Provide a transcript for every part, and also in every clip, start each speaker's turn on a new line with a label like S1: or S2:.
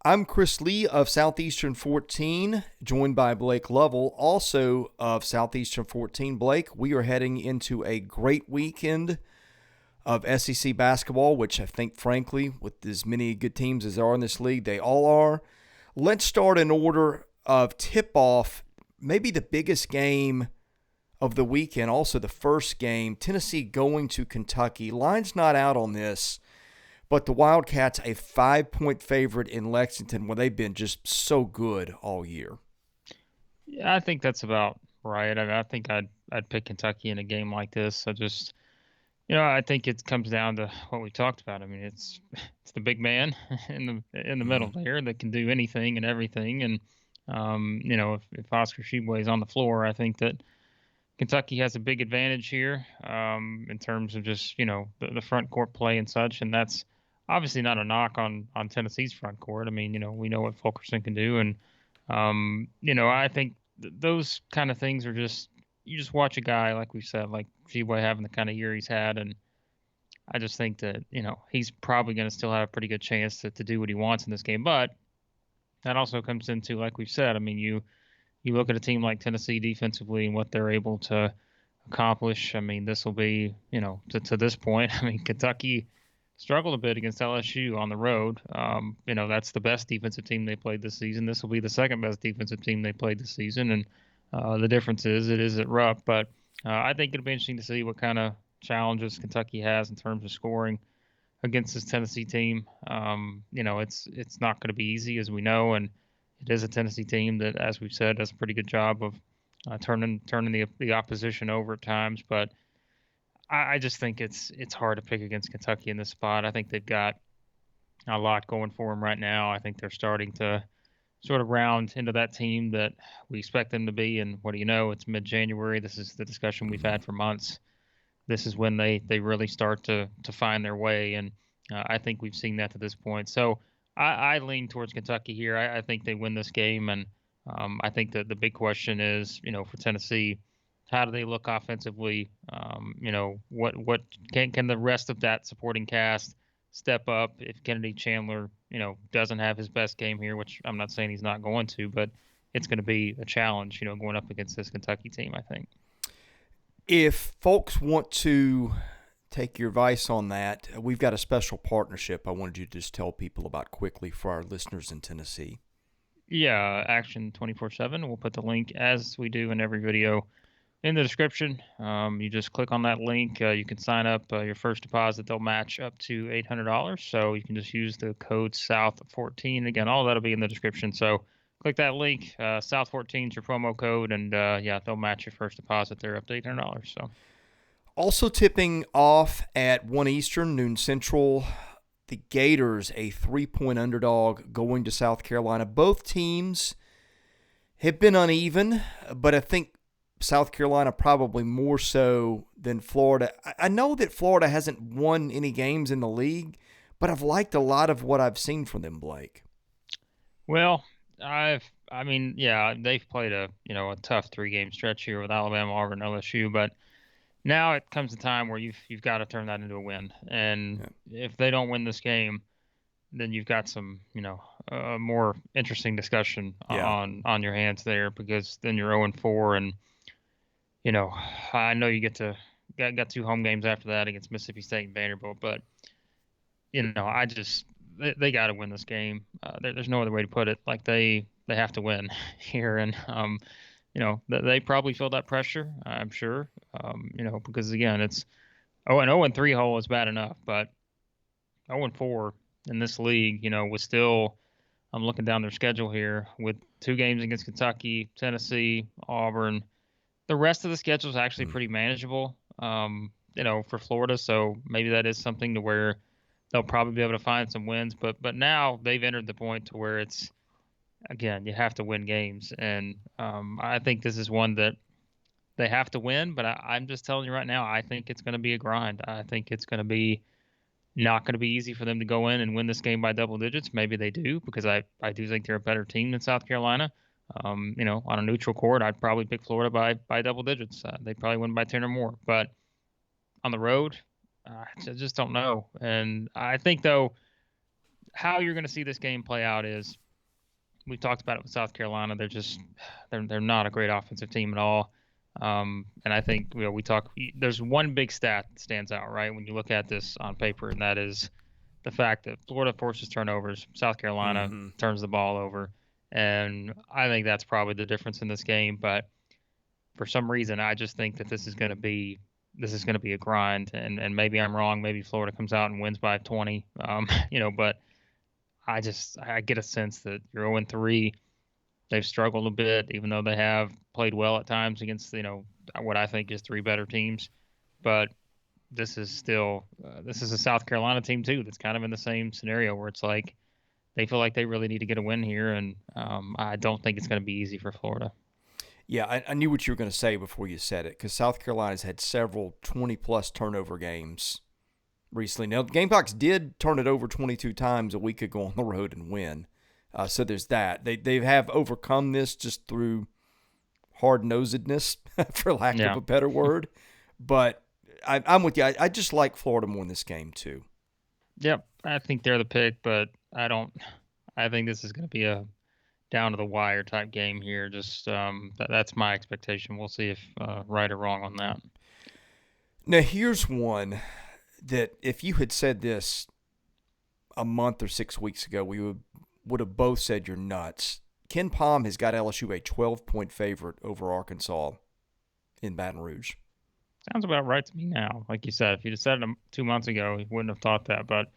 S1: I'm Chris Lee of Southeastern 14, joined by Blake Lovell, also of Southeastern 14. Blake, we are heading into a great weekend of SEC basketball, which I think, frankly, with as many good teams as there are in this league, they all are. Let's start in order of tip-off, maybe the biggest game of the weekend, also the first game, Tennessee going to Kentucky. Line's not out on this, but the Wildcats a 5-point favorite in Lexington where they've been just so good all year.
S2: Yeah, I think that's about right. I think I'd pick Kentucky in a game like this. I think it comes down to what we talked about. I mean, it's the big man in the middle
S1: Mm.
S2: there that can do anything and everything. And if Oscar Tshiebwe is on the floor, I think that Kentucky has a big advantage here in terms of just the front court play and such. And that's obviously not a knock on Tennessee's front court. I mean, we know what Fulkerson can do, and I think those kind of things are just you just watch a guy like we said, like Tshiebwe having the kind of year he's had, and I just think that he's probably going to still have a pretty good chance to do what he wants in this game. But that also comes into, like we've said, I mean, you look at a team like Tennessee defensively and what they're able to accomplish. I mean, this will be, to this point, I mean, Kentucky struggled a bit against LSU on the road. That's the best defensive team they played this season. This will be the second best defensive team they played this season. And the difference is it is at Rupp. But I think it'll be interesting to see what kind of challenges Kentucky has in terms of scoring against this Tennessee team. It's not going to be easy, as we know, and it is a Tennessee team that, as we've said, does a pretty good job of turning the opposition over at times. But I just think it's hard to pick against Kentucky in this spot. I think they've got a lot going for them right now. I think they're starting to sort of round into that team that we expect them to be. And what do you know? It's mid-January. This is the discussion we've had for months. This is when they really start to find their way, and I think we've seen that to this point. So I lean towards Kentucky here. I think they win this game, and I think that the big question is, for Tennessee, how do they look offensively? What can the rest of that supporting cast step up if Kennedy Chandler, doesn't have his best game here, which I'm not saying he's not going to, but it's going to be a challenge, going up against this Kentucky team, I think.
S1: If folks want to take your advice on that, we've got a special partnership I wanted you to just tell people about quickly for our listeners in Tennessee.
S2: Yeah, Action 24/7. We'll put the link, as we do in every video, in the description. You just click on that link. You can sign up. Your first deposit, they'll match up to $800. So you can just use the code South14. Again, all that'll be in the description. So click that link. South14 is your promo code, and they'll match your first deposit there up to $800. So.
S1: Also tipping off at 1 Eastern, noon Central, the Gators, a 3-point underdog going to South Carolina. Both teams have been uneven, but I think South Carolina probably more so than Florida. I know that Florida hasn't won any games in the league, but I've liked a lot of what I've seen from them, Blake.
S2: Well, they've played a tough 3-game stretch here with Alabama, Auburn, LSU, but now it comes a time where you've got to turn that into a win. And if they don't win this game, then you've got some, more interesting discussion on your hands there, because then you're 0-4, and I know you got 2 home games after that against Mississippi State and Vanderbilt, but they got to win this game. There's no other way to put it. Like they have to win here, and they probably feel that pressure, I'm sure. Because again, it's an 0-3 hole is bad enough, but 0-4 in this league, was still. I'm looking down their schedule here with 2 games against Kentucky, Tennessee, Auburn. The rest of the schedule is actually pretty manageable, for Florida. So maybe that is something to where they'll probably be able to find some wins. But now they've entered the point to where it's, again, you have to win games. And I think this is one that they have to win. But I'm just telling you right now, I think it's going to be a grind. I think it's going to be not going to be easy for them to go in and win this game by double digits. Maybe they do, because I do think they're a better team than South Carolina. On a neutral court, I'd probably pick Florida by double digits. They'd probably win by 10 or more. But on the road, I just don't know. And I think, though, how you're going to see this game play out is we talked about it with South Carolina. They're not a great offensive team at all. And I think there's one big stat that stands out, right, when you look at this on paper, and that is the fact that Florida forces turnovers, South Carolina turns the ball over. And I think that's probably the difference in this game. But for some reason, I just think that this is going to be a grind. And maybe I'm wrong. Maybe Florida comes out and wins by 20. But I get a sense that you're 0-3. They've struggled a bit, even though they have played well at times against, what I think is three better teams. But this is still this is a South Carolina team too that's kind of in the same scenario where it's like they feel like they really need to get a win here, and I don't think it's going to be easy for Florida.
S1: Yeah, I knew what you were going to say before you said it, because South Carolina's had several 20-plus turnover games recently. Now, the Gamecocks did turn it over 22 times a week ago on the road and win. So there's that. They have overcome this just through hard-nosedness, for lack of a better word. But I'm with you. I just like Florida more in this game too.
S2: Yep, I think they're the pick, but I think this is going to be a down-to-the-wire type game here. Just that's my expectation. We'll see if right or wrong on that.
S1: Now, here's one that if you had said this a month or 6 weeks ago, we would have both said you're nuts. Ken Pom has got LSU a 12-point favorite over Arkansas in Baton Rouge.
S2: Sounds about right to me now. Like you said, if you'd have said it 2 months ago, you wouldn't have thought that. But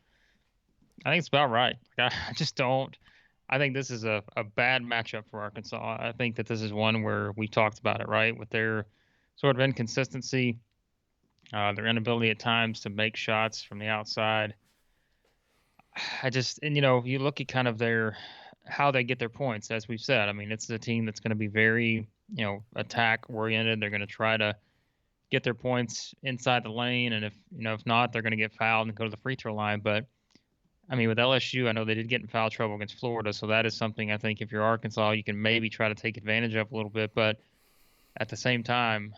S2: I think it's about right. I just don't. I think this is a bad matchup for Arkansas. I think that this is one where we talked about it, right, with their sort of inconsistency, their inability at times to make shots from the outside. You look at kind of how they get their points, as we've said. I mean, it's a team that's going to be very, attack oriented. They're going to try to get their points inside the lane, and if not, they're going to get fouled and go to the free throw line. But I mean, with LSU, I know they did get in foul trouble against Florida, so that is something I think if you're Arkansas, you can maybe try to take advantage of a little bit. But at the same time,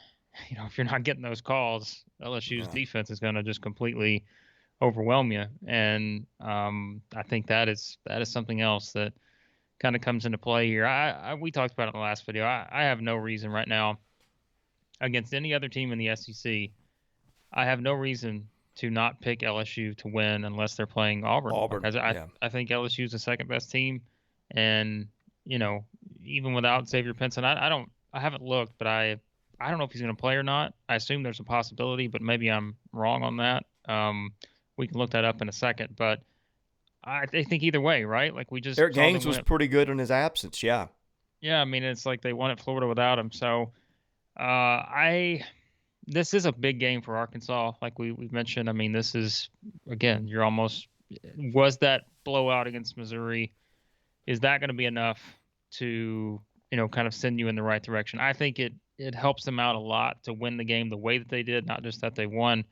S2: if you're not getting those calls, LSU's defense is going to just completely overwhelm you. And I think that is something else that kind of comes into play here. We talked about it in the last video. I have no reason right now against any other team in the SEC. I have no reason to not pick LSU to win unless they're playing Auburn. I think LSU is the second best team, and even without Xavier Pinson, I haven't looked, but I don't know if he's going to play or not. I assume there's a possibility, but maybe I'm wrong on that. We can look that up in a second, but I think either way, right? Like we just
S1: Eric Gaines was pretty good in his absence, yeah.
S2: Yeah, I mean it's like they won at Florida without him, so this is a big game for Arkansas, like we've mentioned. I mean, this is, again, was that blowout against Missouri, is that going to be enough to, kind of send you in the right direction? I think it helps them out a lot to win the game the way that they did, not just that they won,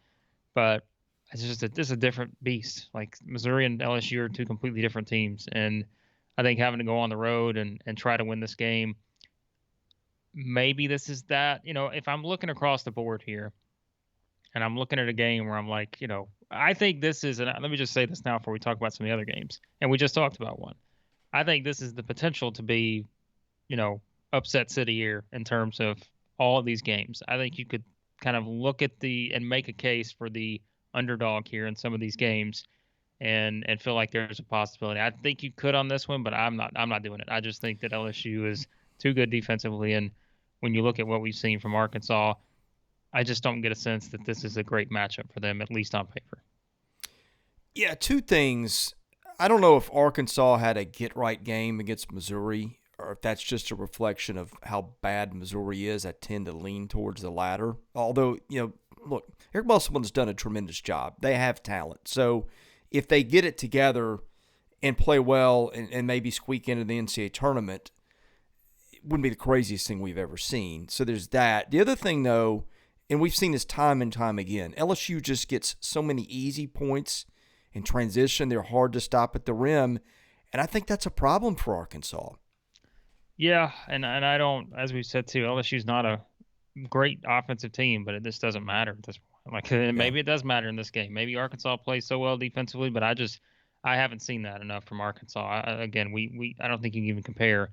S2: but it's just this is a different beast. Like Missouri and LSU are two completely different teams, and I think having to go on the road and try to win this game, maybe this is that. If I'm looking across the board here and I'm looking at a game where I'm like, I think this is, and let me just say this now before we talk about some of the other games, and we just talked about one. I think this is the potential to be, upset city here in terms of all of these games. I think you could kind of look at and make a case for the underdog here in some of these games and feel like there's a possibility. I think you could on this one, but I'm not doing it. I just think that LSU is too good defensively, and when you look at what we've seen from Arkansas, I just don't get a sense that this is a great matchup for them, at least on paper.
S1: Yeah, two things. I don't know if Arkansas had a get-right game against Missouri or if that's just a reflection of how bad Missouri is. I tend to lean towards the latter. Although, look, Eric Musselman's done a tremendous job. They have talent. So if they get it together and play well and maybe squeak into the NCAA tournament, wouldn't be the craziest thing we've ever seen. So there's that. The other thing, though, and we've seen this time and time again, LSU just gets so many easy points in transition. They're hard to stop at the rim, and I think that's a problem for Arkansas.
S2: Yeah, and I don't, as we said too, LSU's not a great offensive team, but this doesn't matter at this point. Like maybe it does matter in this game. Maybe Arkansas plays so well defensively, but I I haven't seen that enough from Arkansas. Again, I don't think you can even compare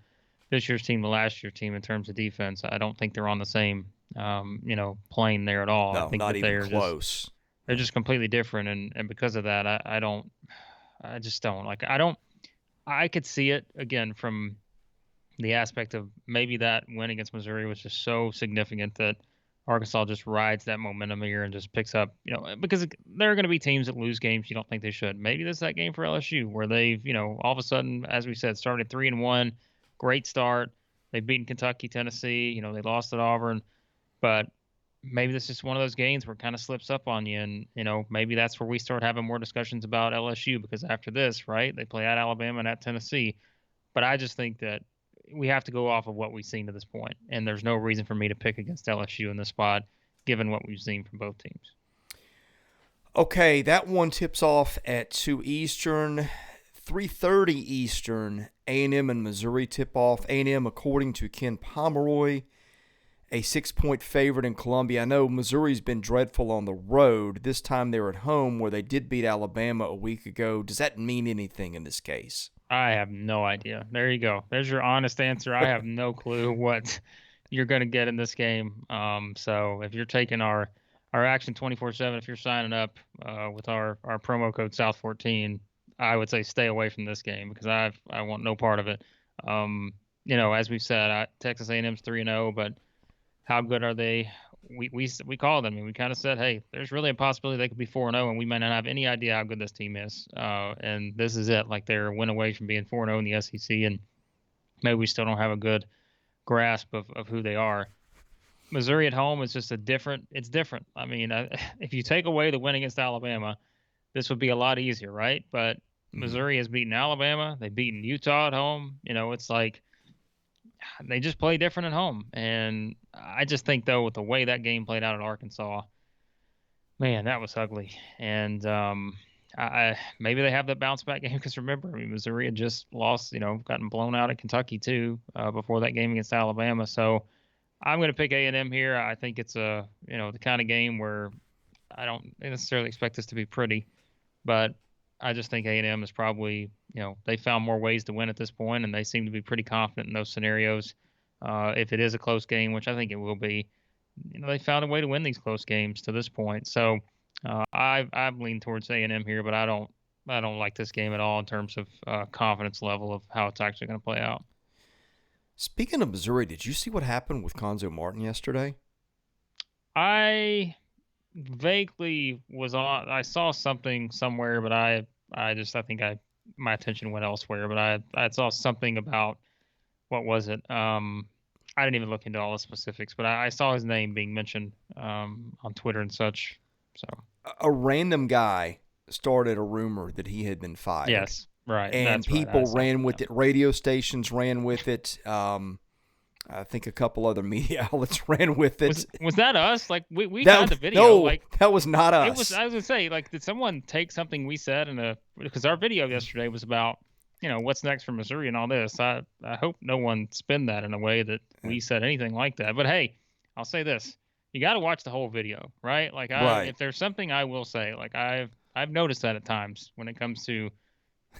S2: this year's team to last year's team in terms of defense. I don't think they're on the same plane there at all. I
S1: No,
S2: think
S1: not
S2: that
S1: even close.
S2: they're just completely different, and because of that, I just don't like. I could see it again from the aspect of maybe that win against Missouri was just so significant that Arkansas just rides that momentum here and just picks up, because there are going to be teams that lose games you don't think they should. Maybe this is that game for LSU where they've, all of a sudden, as we said, started 3-1, great start. They've beaten Kentucky, Tennessee, they lost at Auburn, but maybe this is just one of those games where it kind of slips up on you. And, maybe that's where we start having more discussions about LSU, because after this, right, they play at Alabama and at Tennessee. But I just think that we have to go off of what we've seen to this point, and there's no reason for me to pick against LSU in this spot, given what we've seen from both teams.
S1: Okay, that one tips off at 2 Eastern, 3:30 Eastern. A&M and Missouri tip off. A&M, according to Ken Pomeroy, a 6-point favorite in Columbia. I know Missouri's been dreadful on the road. This time they're at home, where they did beat Alabama a week ago. Does that mean anything in this case?
S2: I have no idea. There you go. There's your honest answer. I have no clue what you're going to get in this game. So if you're taking our Action 24/7, if you're signing up with our promo code South14, I would say stay away from this game, because I want no part of it. As we've said, Texas A&M's 3-0, but how good are they? We called them and we kind of said, hey, there's really a possibility they could be 4-0, and we might not have any idea how good this team is. And this is it. Like, they're a win away from being 4-0 in the SEC, and maybe we still don't have a good grasp of who they are. Missouri at home is just it's different. I mean, if you take away the win against Alabama, this would be a lot easier, right? But Missouri has beaten Alabama. They've beaten Utah at home. It's like they just play different at home. And I just think, though, with the way that game played out at Arkansas, man, that was ugly. And maybe they have that bounce back game, because remember, Missouri had just lost, gotten blown out at Kentucky too before that game against Alabama. So I'm going to pick A&M here. I think it's the kind of game where I don't necessarily expect this to be pretty, but I just think A&M is probably, they found more ways to win at this point, and they seem to be pretty confident in those scenarios. If it is a close game, which I think it will be, they found a way to win these close games to this point. So I've leaned towards A&M here, but I don't like this game at all in terms of confidence level of how it's actually going to play out.
S1: Speaking of Missouri, did you see what happened with Conzo Martin yesterday?
S2: I vaguely was on. I saw something somewhere, but I think my attention went elsewhere. But I saw something about, what was it? I didn't even look into all the specifics, but I saw his name being mentioned on Twitter and such. So
S1: a random guy started a rumor that he had been fired.
S2: Yes, right.
S1: And people ran with it. Radio stations ran with it. I think a couple other media outlets ran with it.
S2: Was that us? Like, we got the video.
S1: No,
S2: like,
S1: that was not us.
S2: I was going to say, like, did someone take something we said because our video yesterday was about, what's next for Missouri and all this. I hope no one spin that in a way that we said anything like that. But hey, I'll say this. You got to watch the whole video, right? Like, if there's something I will say, like, I've noticed that at times when it comes to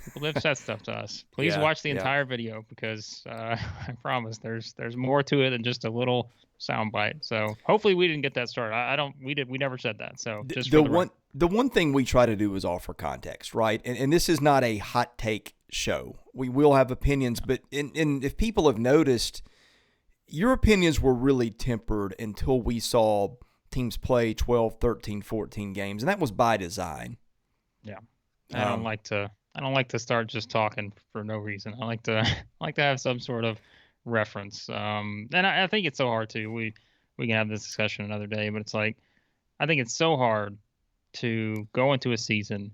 S2: people that have said stuff to us. Please watch the entire video, because I promise there's more to it than just a little soundbite. So hopefully we didn't get that started. We never said that. So just
S1: the one thing we try to do is offer context, right? And this is not a hot take show. We will have opinions, but if people have noticed, your opinions were really tempered until we saw teams play 12, 13, 14 games, and that was by design.
S2: Yeah. I don't like to start just talking for no reason. I like to have some sort of reference. And I think it's so hard too. We can have this discussion another day, but it's like, I think it's so hard to go into a season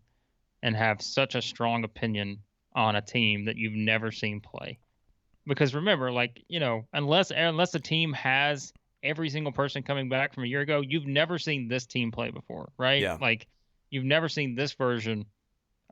S2: and have such a strong opinion on a team that you've never seen play. Because remember, like, unless the team has every single person coming back from a year ago, you've never seen this team play before, right?
S1: Yeah.
S2: Like, you've never seen this version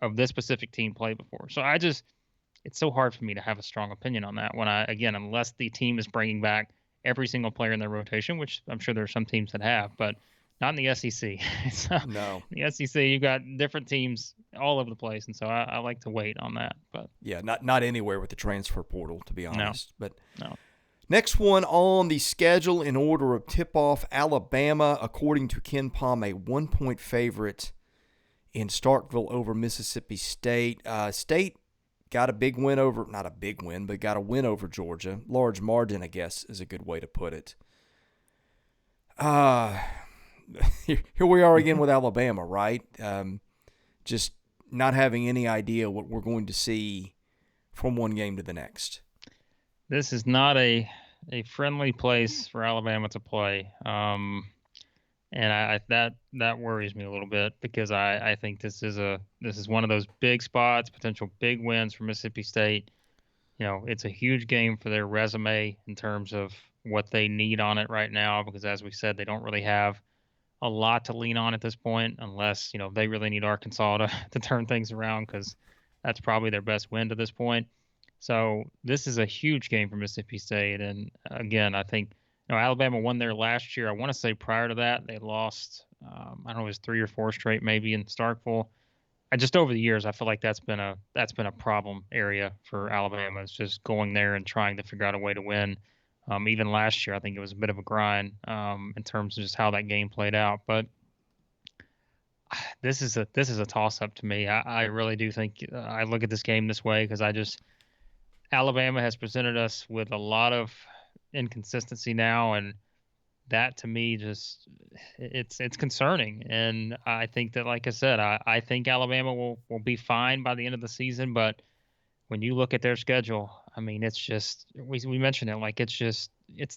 S2: of this specific team play before. So it's so hard for me to have a strong opinion on that unless the team is bringing back every single player in their rotation, which I'm sure there are some teams that have, but Not in the SEC. So,
S1: No.
S2: in the SEC, you've got different teams all over the place, and so I like to wait on that. But
S1: Yeah, not anywhere with the transfer portal, to be
S2: no,
S1: honest. But
S2: no.
S1: next one on the schedule in order of tip-off, Alabama, according to Ken Palm, a 1-point favorite in Starkville over Mississippi State. State got a big win over, not a big win, but got a win over Georgia. Large margin, I guess, is a good way to put it. Here we are again with Alabama, right? Just not having any idea what we're going to see from one game to the next.
S2: This is not a friendly place for Alabama to play. And that worries me a little bit because I think this is one of those big spots, potential big wins for Mississippi State. It's a huge game for their resume in terms of what they need on it right now, because as we said, they don't really have a lot to lean on at this point unless, they really need Arkansas to turn things around, because that's probably their best win to this point. So this is a huge game for Mississippi State. And again, I think, Alabama won there last year. I want to say prior to that, they lost, I don't know, it was 3 or 4 straight maybe in Starkville. Just over the years, I feel like that's been a problem area for Alabama. It's just going there and trying to figure out a way to win. Even last year, I think it was a bit of a grind in terms of just how that game played out. But this is a toss up to me. I really do think I look at this game this way because Alabama has presented us with a lot of inconsistency now, and that to me just it's concerning. And I think that, like I said, I think Alabama will be fine by the end of the season. But when you look at their schedule, I mean, it's just we mentioned it, like it's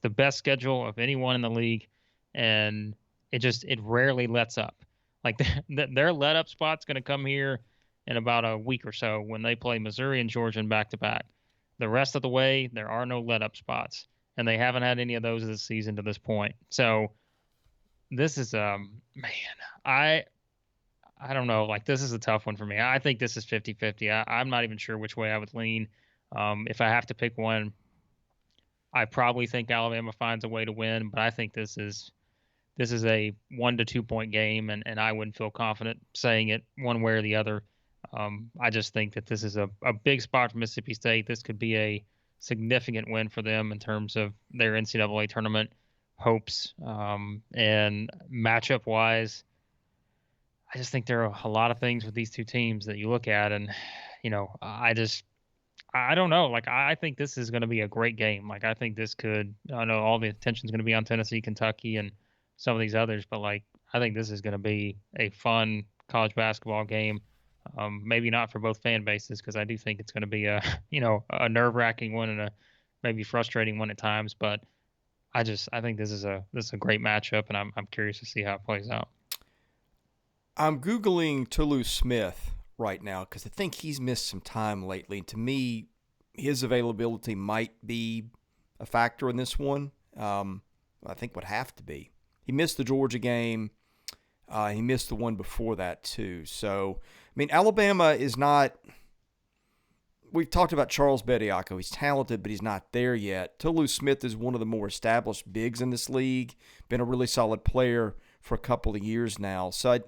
S2: the best schedule of anyone in the league, and it rarely lets up. Like their let up spot's going to come here in about a week or so when they play Missouri and Georgia in back to back. The rest of the way, there are no let up spots, and they haven't had any of those this season to this point. So this is man, I don't know. Like, this is a tough one for me. I think this is 50-50. I'm not even sure which way I would lean. If I have to pick one, I probably think Alabama finds a way to win, but I think this is a 1 to 2 point game, and I wouldn't feel confident saying it one way or the other. I just think that this is a big spot for Mississippi State. This could be a significant win for them in terms of their NCAA tournament hopes. And matchup wise, I just think there are a lot of things with these two teams that you look at, and I don't know. Like, I think this is going to be a great game. Like, I think this could. I know all the attention is going to be on Tennessee, Kentucky, and some of these others, but like, I think this is going to be a fun college basketball game. Maybe not for both fan bases, because I do think it's going to be a a nerve-wracking one and a maybe frustrating one at times. But I think this is a great matchup, and I'm curious to see how it plays out.
S1: I'm Googling Toulouse Smith right now because I think he's missed some time lately. To me, his availability might be a factor in this one. I think would have to be. He missed the Georgia game. He missed the one before that too. So, I mean, Alabama is not – we've talked about Charles Bediako. He's talented, but he's not there yet. Toulouse Smith is one of the more established bigs in this league, been a really solid player for a couple of years now. So I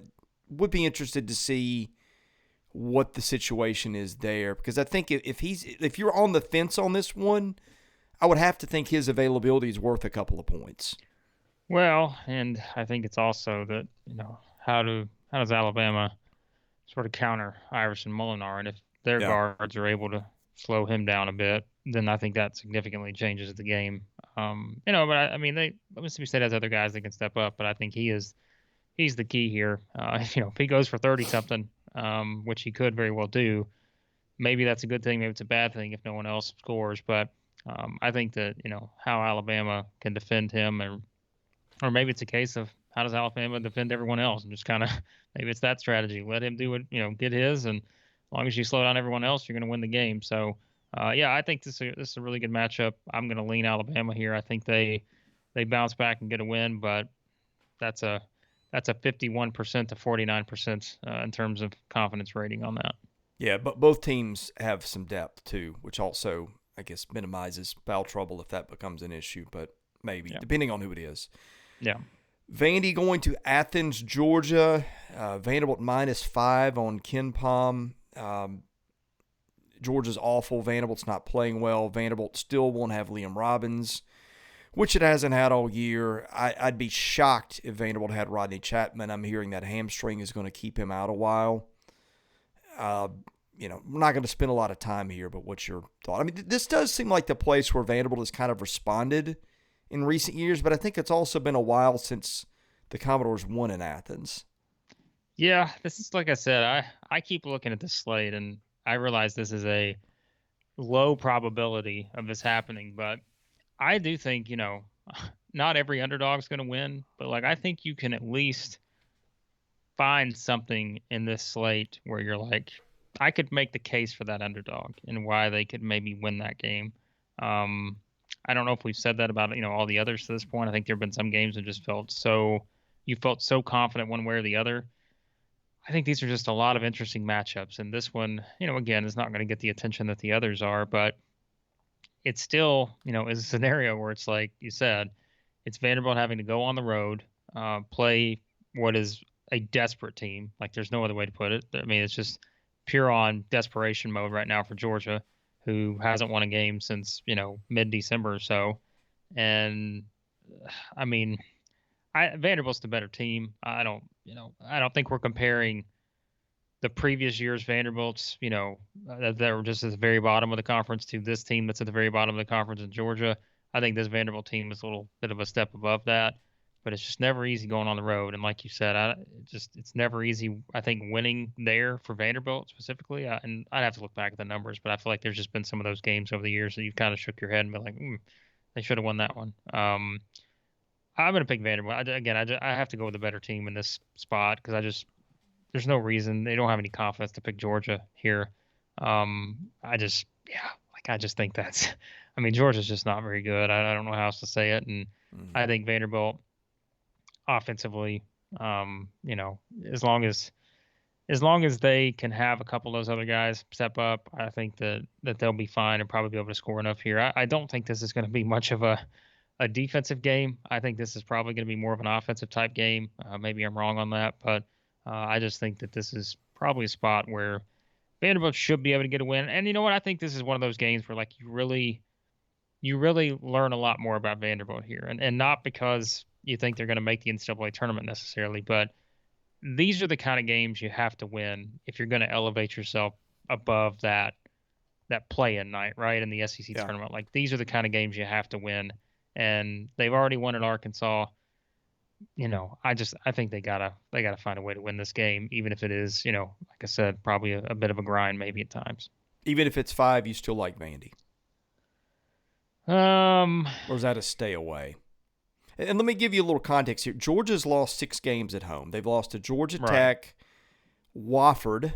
S1: would be interested to see what the situation is there, because I think if you're on the fence on this one, I would have to think his availability is worth a couple of points.
S2: Well, and I think it's also that, how does Alabama sort of counter Iverson Molinar? And if their guards are able to slow him down a bit, then I think that significantly changes the game. But I mean, Mississippi State has other guys that can step up, but I think he's the key here. If he goes for 30 something, which he could very well do, maybe that's a good thing. Maybe it's a bad thing if no one else scores. But I think that, how Alabama can defend him, or maybe it's a case of how does Alabama defend everyone else, and just kind of maybe it's that strategy. Let him do it, get his, and as long as you slow down everyone else, you're going to win the game. So, I think this is a really good matchup. I'm going to lean Alabama here. I think they bounce back and get a win, but that's a 51% to 49% in terms of confidence rating on that.
S1: Yeah, but both teams have some depth too, which also, I guess, minimizes foul trouble if that becomes an issue, but maybe, depending on who it is.
S2: Yeah.
S1: Vandy going to Athens, Georgia. Vanderbilt -5 on Ken Palm. Georgia's awful. Vanderbilt's not playing well. Vanderbilt still won't have Liam Robbins, which it hasn't had all year. I'd be shocked if Vanderbilt had Rodney Chapman. I'm hearing that hamstring is going to keep him out a while. We're not going to spend a lot of time here, but what's your thought? I mean, this does seem like the place where Vanderbilt has kind of responded in recent years, but I think it's also been a while since the Commodores won in Athens.
S2: Yeah, this is like I said, I keep looking at this slate and I realize this is a low probability of this happening, but I do think, not every underdog's going to win, but like I think you can at least find something in this slate where you're like, I could make the case for that underdog and why they could maybe win that game. I don't know if we've said that about, all the others to this point. I think there have been some games that just you felt so confident one way or the other. I think these are just a lot of interesting matchups. And this one, again, is not going to get the attention that the others are, but it still, is a scenario where it's like you said, it's Vanderbilt having to go on the road, play what is a desperate team. Like there's no other way to put it. I mean, it's just pure on desperation mode right now for Georgia, who hasn't won a game since, mid-December or so. And I mean, Vanderbilt's the better team. I don't think we're comparing the previous year's Vanderbilts, that were just at the very bottom of the conference to this team that's at the very bottom of the conference in Georgia. I think this Vanderbilt team is a little bit of a step above that, but it's just never easy going on the road. And like you said, it's never easy, I think, winning there for Vanderbilt specifically. And I'd have to look back at the numbers, but I feel like there's just been some of those games over the years that you've kind of shook your head and been like, they should have won that one. I'm going to pick Vanderbilt. I have to go with a better team in this spot because there's no reason. They don't have any confidence to pick Georgia here. I just think Georgia's just not very good. I don't know how else to say it. And I think Vanderbilt offensively, as long as they can have a couple of those other guys step up, I think that they'll be fine and probably be able to score enough here. I don't think this is going to be much of a defensive game. I think this is probably going to be more of an offensive type game. Maybe I'm wrong on that, but I just think that this is probably a spot where Vanderbilt should be able to get a win. And you know what? I think this is one of those games where like you really learn a lot more about Vanderbilt here, and not because you think they're going to make the NCAA tournament necessarily, but these are the kind of games you have to win if you're going to elevate yourself above that play-in night, right, in the SEC tournament. Like these are the kind of games you have to win. And they've already won at Arkansas. I think they gotta find a way to win this game, even if it is, like I said, probably a bit of a grind maybe at times.
S1: Even if it's 5, you still like Vandy? Or is that a stay away? And let me give you a little context here. Georgia's lost 6 games at home. They've lost to Georgia Tech, Wofford,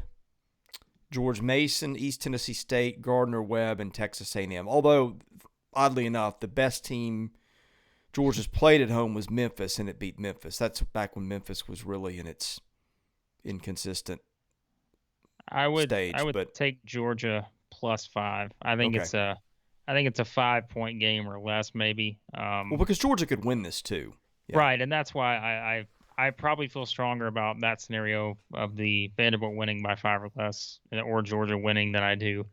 S1: George Mason, East Tennessee State, Gardner-Webb, and Texas A&M. Although, oddly enough, the best team Georgia's played at home was Memphis, and it beat Memphis. That's back when Memphis was really in its inconsistent stage.
S2: I would take Georgia +5. I think it's a 5-point game or less, maybe.
S1: Well, because Georgia could win this too.
S2: Yeah. Right, and that's why I probably feel stronger about that scenario of the Vanderbilt winning by 5 or less, or Georgia winning, than I do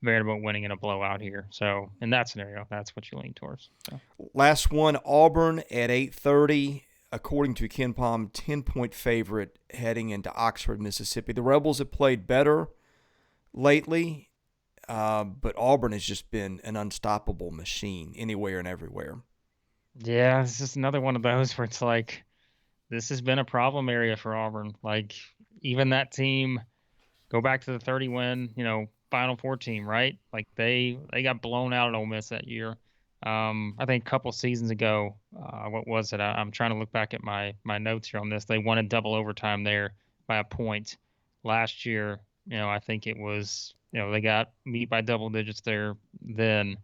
S2: Vanderbilt winning in a blowout here. So in that scenario, that's what you lean towards. So.
S1: Last one, Auburn at 8:30. According to Ken Palm, 10-point favorite heading into Oxford, Mississippi. The Rebels have played better lately, but Auburn has just been an unstoppable machine anywhere and everywhere.
S2: Yeah, this is another one of those where it's like, this has been a problem area for Auburn. Like, even that team, go back to the 30-win, Final Four team, right? Like they got blown out at Ole Miss that year. I think a couple seasons ago, what was it? I'm trying to look back at my notes here on this. They won in double overtime there by a point. Last year, I think it was, they got beat by double digits there then.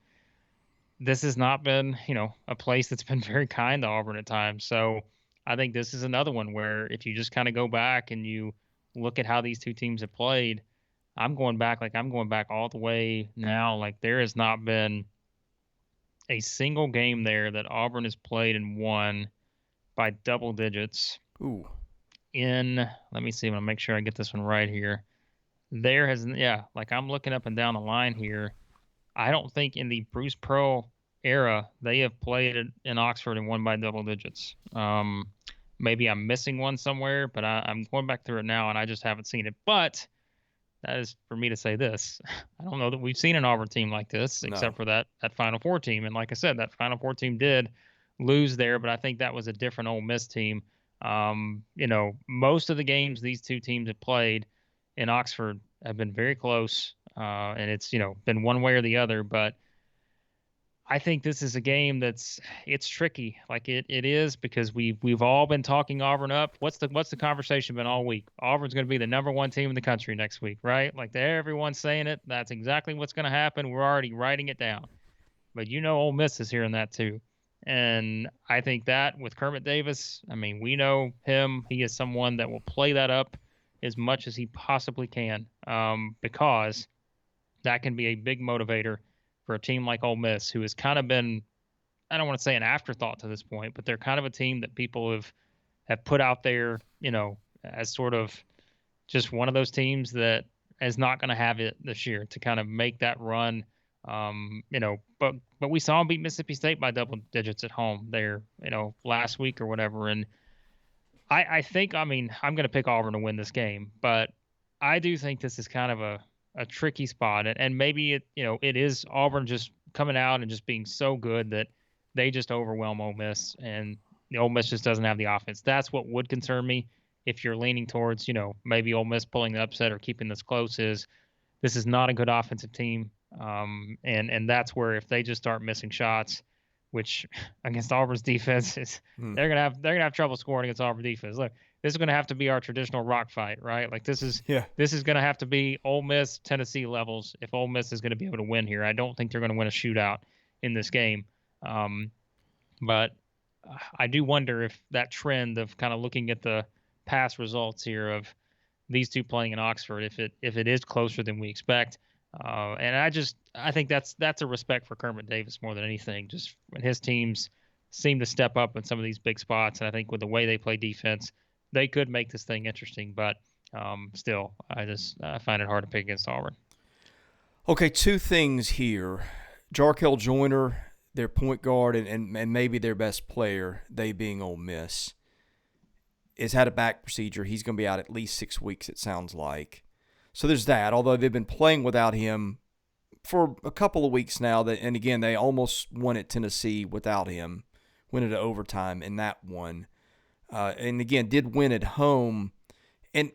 S2: This has not been, a place that's been very kind to Auburn at times. So I think this is another one where if you just kind of go back and you look at how these two teams have played, I'm going back all the way now. Like there has not been a single game there that Auburn has played and won by double digits.
S1: Ooh.
S2: Let me see, I'm going to make sure I get this one right here. Like I'm looking up and down the line here. I don't think in the Bruce Pearl era they have played in Oxford and won by double digits. Maybe I'm missing one somewhere, but I'm going back through it now and I just haven't seen it. But that is for me to say this. I don't know that we've seen an Auburn team like this, except for that Final Four team. And like I said, that Final Four team did lose there, but I think that was a different Ole Miss team. Most of the games these two teams have played in Oxford have been very close, and it's been one way or the other. But I think this is a game it's tricky. Like it is because we've all been talking Auburn up. What's the conversation been all week? Auburn's going to be the number one team in the country next week, right? Like everyone's saying it. That's exactly what's going to happen. We're already writing it down. But Ole Miss is hearing that too. And I think that with Kermit Davis, I mean, we know him. He is someone that will play that up as much as he possibly can, because that can be a big motivator for a team like Ole Miss, who has kind of been, I don't want to say an afterthought to this point, but they're kind of a team that people have put out there, as sort of just one of those teams that is not going to have it this year to kind of make that run. But we saw them beat Mississippi State by double digits at home there, last week or whatever. And I think, I mean, I'm going to pick Auburn to win this game, but I do think this is kind of a tricky spot. And maybe it is Auburn just coming out and just being so good that they just overwhelm Ole Miss and the Ole Miss just doesn't have the offense. That's what would concern me if you're leaning towards, maybe Ole Miss pulling the upset or keeping this close. This is not a good offensive team. And that's where if they just start missing shots, which against Auburn's defense is they're gonna have trouble scoring against Auburn defense. Look, this is gonna have to be our traditional rock fight, right? Like this is gonna have to be Ole Miss, Tennessee levels if Ole Miss is gonna be able to win here. I don't think they're gonna win a shootout in this game. But I do wonder if that trend of kind of looking at the past results here of these two playing in Oxford, if it is closer than we expect. And I think that's a respect for Kermit Davis more than anything. Just when his teams seem to step up in some of these big spots, and I think with the way they play defense, they could make this thing interesting. But still, I find it hard to pick against Auburn.
S1: Okay, two things here. Jarkel Joyner, their point guard, and maybe their best player, they being Ole Miss, has had a back procedure. He's going to be out at least 6 weeks, it sounds like. So there's that, although they've been playing without him for a couple of weeks now. And again, they almost won at Tennessee without him, went into overtime in that one. And again, did win at home. And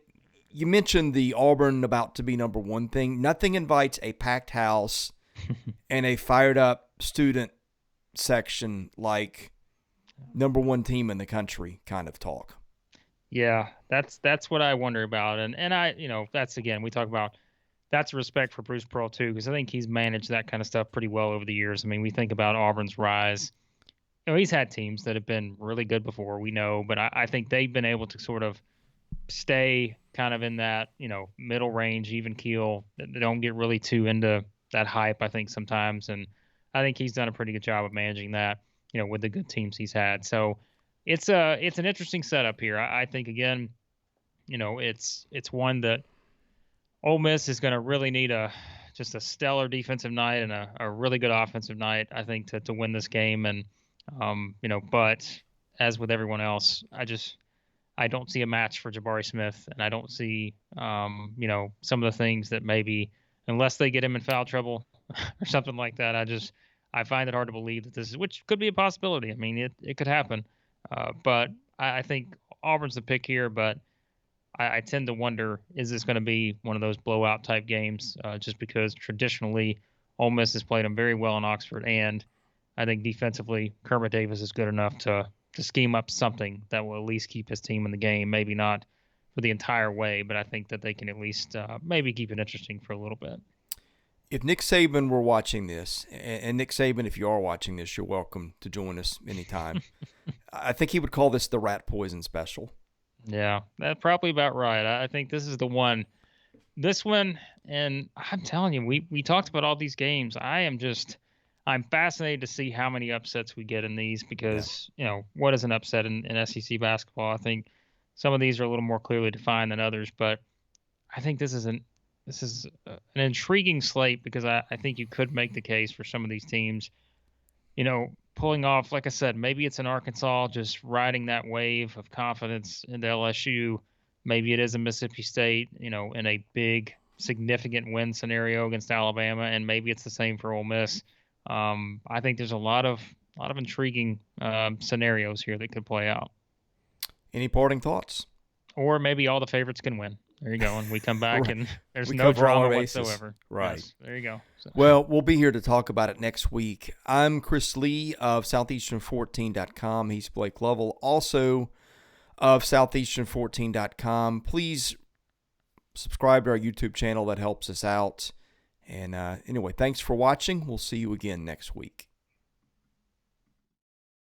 S1: you mentioned the Auburn about to be number one thing. Nothing invites a packed house and a fired up student section like number one team in the country kind of talk.
S2: Yeah, that's what I wonder about. And I, that's again, we talk about that's respect for Bruce Pearl too, because I think he's managed that kind of stuff pretty well over the years. I mean, we think about Auburn's rise. He's had teams that have been really good before, we know, but I think they've been able to sort of stay kind of in that, middle range, even keel. They don't get really too into that hype, I think, sometimes. And I think he's done a pretty good job of managing that, with the good teams he's had. So it's an interesting setup here. I think, again, it's one that Ole Miss is going to really need just a stellar defensive night and a really good offensive night, I think, to win this game. And, but as with everyone else, I don't see a match for Jabari Smith, and I don't see, some of the things that maybe, unless they get him in foul trouble or something like that, I find it hard to believe that this is, which could be a possibility. I mean, it could happen. But I think Auburn's the pick here, but I tend to wonder, is this going to be one of those blowout type games? Just because traditionally Ole Miss has played them very well in Oxford, and I think defensively Kermit Davis is good enough to scheme up something that will at least keep his team in the game. Maybe not for the entire way, but I think that they can at least maybe keep it interesting for a little bit.
S1: If Nick Saban were watching this, and Nick Saban, if you are watching this, you're welcome to join us anytime. I think he would call this the rat poison special.
S2: Yeah, that's probably about right. I think this is the one. This one, and I'm telling you, we talked about all these games. I'm I'm fascinated to see how many upsets we get in these because, what is an upset in SEC basketball? I think some of these are a little more clearly defined than others, but I think this is an intriguing slate because I think you could make the case for some of these teams, pulling off, like I said, maybe it's in Arkansas just riding that wave of confidence into LSU. Maybe it is a Mississippi State, in a big, significant win scenario against Alabama, and maybe it's the same for Ole Miss. I think there's a lot of intriguing scenarios here that could play out.
S1: Any parting thoughts?
S2: Or maybe all the favorites can win. There you go. And we come back
S1: Right.
S2: and there's
S1: We
S2: no
S1: cover all
S2: drama
S1: our bases.
S2: whatsoever.
S1: Right.
S2: Yes, there you go. So.
S1: Well, we'll be here to talk about it next week. I'm Chris Lee of Southeastern14.com. He's Blake Lovell, also of Southeastern14.com. Please subscribe to our YouTube channel. That helps us out. And anyway, thanks for watching. We'll see you again next week.